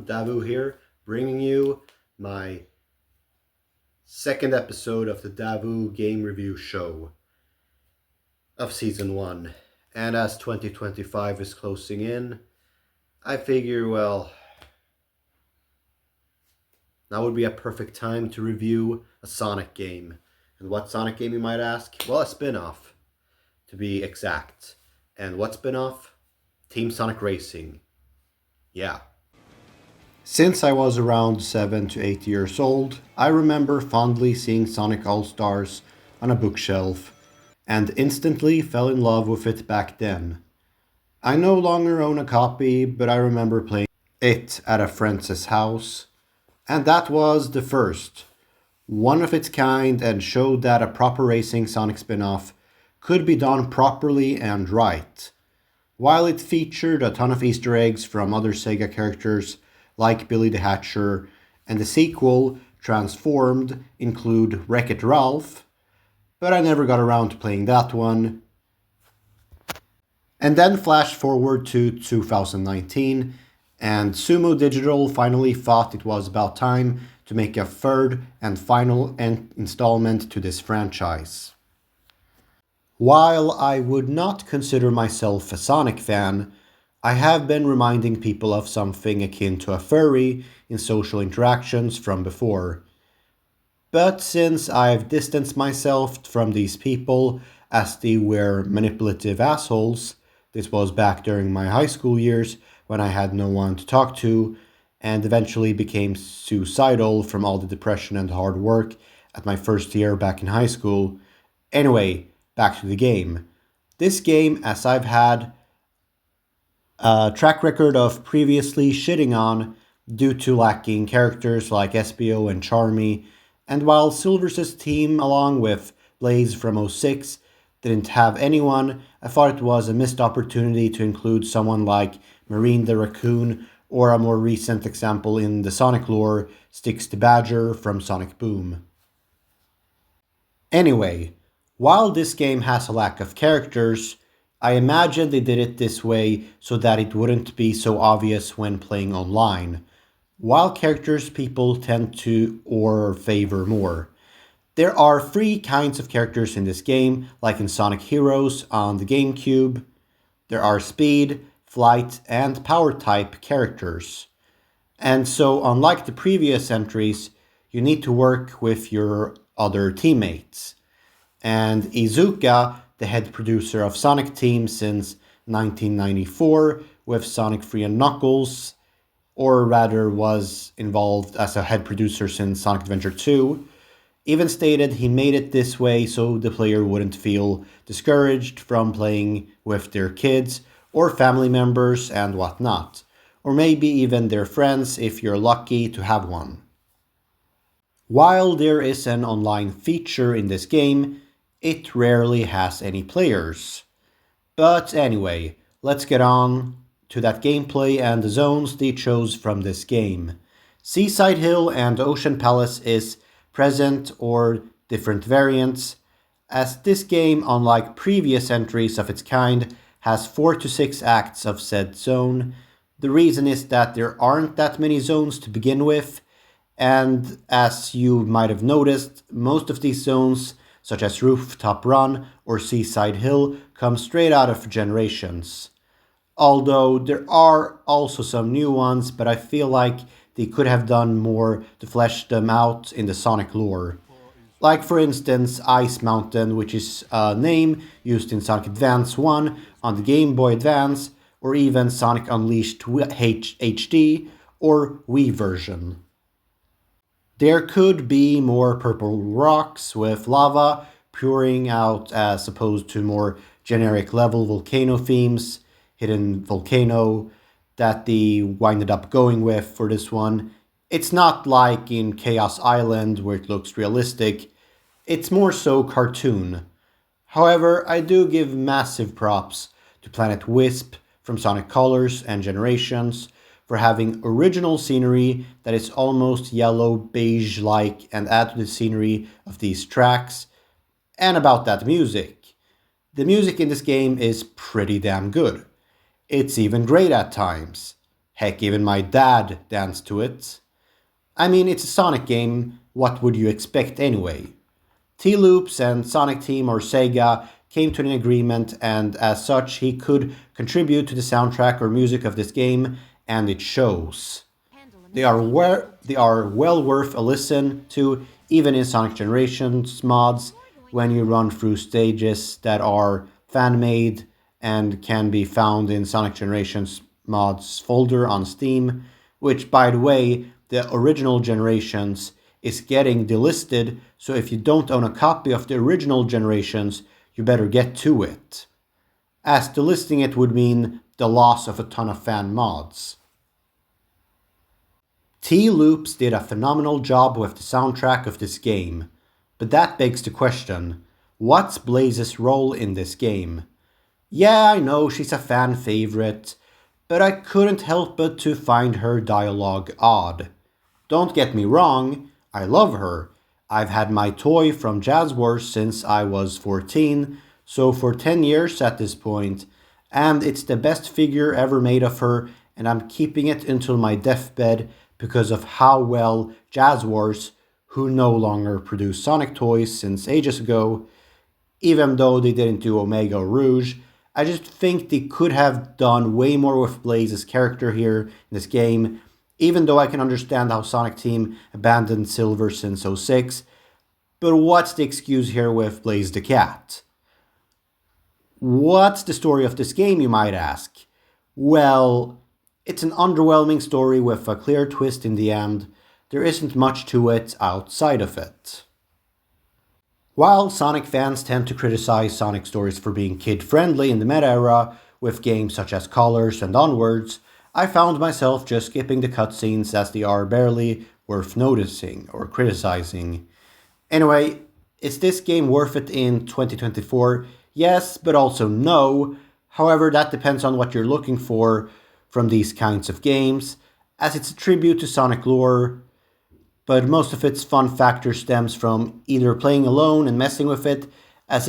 everyone, Davu here, bringing you my second episode of the Davu Game Review Show of Season 1. And as 2025 is closing in, I figure, well, now would be a perfect time to review a Sonic game. And what Sonic game, you might ask? Well, a spin-off, to be exact. And what spin-off? Team Sonic Racing. Yeah. Since I was around 7 to 8 years old, I remember fondly seeing Sonic All-Stars on a bookshelf and instantly fell in love with it back then. I no longer own a copy, but I remember playing it at a friend's house, and that was the first, one of its kind, and showed that a proper racing Sonic spin-off could be done properly and right. While it featured a ton of Easter eggs from other Sega characters like Billy the Hatcher, and the sequel, Transformed, include Wreck-It Ralph, but I never got around to playing that one. And then flash forward to 2019, and Sumo Digital finally thought it was about time to make a third and final installment to this franchise. While I would not consider myself a Sonic fan, I have been reminding people of something akin to a furry in social interactions from before. But since I've distanced myself from these people as they were manipulative assholes, this was back during my high school years when I had no one to talk to, and eventually became suicidal from all the depression and hard work at my first year back in high school. Anyway, back to the game. This game, as I've had a track record of previously shitting on due to lacking characters like Espio and Charmy, and while Silver's team, along with Blaze from 06, didn't have anyone, I thought it was a missed opportunity to include someone like Marine the Raccoon, or a more recent example in the Sonic lore, Styx the Badger from Sonic Boom. Anyway, while this game has a lack of characters, I imagine they did it this way so that it wouldn't be so obvious when playing online. While characters people tend to or favor more. There are three kinds of characters in this game, like in Sonic Heroes on the GameCube. There are speed, flight, and power type characters. And so, unlike the previous entries, you need to work with your other teammates. And Iizuka, the head producer of Sonic Team since 1994 with Sonic 3 and Knuckles, or rather was involved as a head producer since Sonic Adventure 2, even stated he made it this way so the player wouldn't feel discouraged from playing with their kids or family members and whatnot, or maybe even their friends if you're lucky to have one. While there is an online feature in this game, it rarely has any players. But anyway, let's get on to that gameplay and the zones they chose from this game. Seaside Hill and Ocean Palace is present or different variants, as this game, unlike previous entries of its kind, has 4 to 6 acts of said zone. The reason is that there aren't that many zones to begin with, and as you might have noticed, most of these zones, such as Rooftop Run or Seaside Hill, come straight out of Generations. Although there are also some new ones, but I feel like they could have done more to flesh them out in the Sonic lore. Like for instance Ice Mountain, which is a name used in Sonic Advance 1 on the Game Boy Advance, or even Sonic Unleashed HD or Wii version. There could be more purple rocks with lava pouring out as opposed to more generic level volcano themes, hidden volcano, that they winded up going with for this one. It's not like in Chaos Island where it looks realistic, it's more so cartoon. However, I do give massive props to Planet Wisp from Sonic Colors and Generations for having original scenery that is almost yellow beige-like and add to the scenery of these tracks. And about that music. The music in this game is pretty damn good. It's even great at times. Heck, even my dad danced to it. I mean, it's a Sonic game, what would you expect anyway? T-Loops and Sonic Team or Sega came to an agreement, and as such, he could contribute to the soundtrack or music of this game, and it shows. They are well worth a listen to, even in Sonic Generations mods, when you run through stages that are fan made and can be found in Sonic Generations mods folder on Steam, which, by the way, the original Generations is getting delisted, so if you don't own a copy of the original Generations, you better get to it, as delisting it would mean the loss of a ton of fan mods. T-Loops did a phenomenal job with the soundtrack of this game, but that begs the question, what's Blaze's role in this game? Yeah, I know she's a fan favorite, but I couldn't help but to find her dialogue odd. Don't get me wrong, I love her. I've had my toy from Jazz Wars since I was 14, so for 10 years at this point, and it's the best figure ever made of her, and I'm keeping it until my deathbed because of how well Jazz Wars, who no longer produce Sonic toys since ages ago, even though they didn't do Omega or Rouge, I just think they could have done way more with Blaze's character here in this game, even though I can understand how Sonic Team abandoned Silver since '06, but what's the excuse here with Blaze the Cat? What's the story of this game, you might ask? Well, it's an underwhelming story with a clear twist in the end. There isn't much to it outside of it. While Sonic fans tend to criticize Sonic stories for being kid-friendly in the meta era, with games such as Colors and onwards, I found myself just skipping the cutscenes as they are barely worth noticing or criticizing. Anyway, is this game worth it in 2024? Yes, but also no. However, that depends on what you're looking for from these kinds of games, as it's a tribute to Sonic lore, but most of its fun factor stems from either playing alone and messing with it, as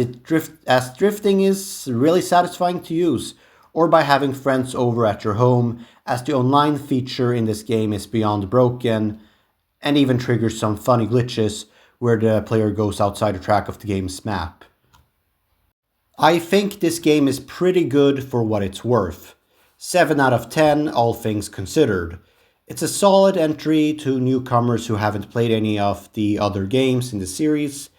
drifting is really satisfying to use, or by having friends over at your home, as the online feature in this game is beyond broken, and even triggers some funny glitches where the player goes outside the track of the game's map. I think this game is pretty good for what it's worth. 7 out of 10, all things considered. It's a solid entry to newcomers who haven't played any of the other games in the series,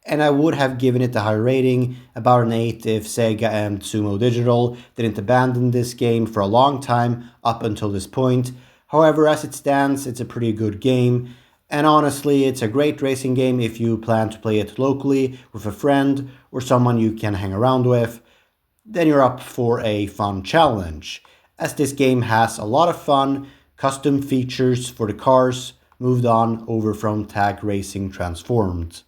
and I would have given it a high rating, about an 8 if Sega and Sumo Digital didn't abandon this game for a long time up until this point. However, as it stands, it's a pretty good game, and honestly, it's a great racing game if you plan to play it locally with a friend or someone you can hang around with. Then you're up for a fun challenge, as this game has a lot of fun, custom features for the cars, moved on over from Tag Racing Transformed.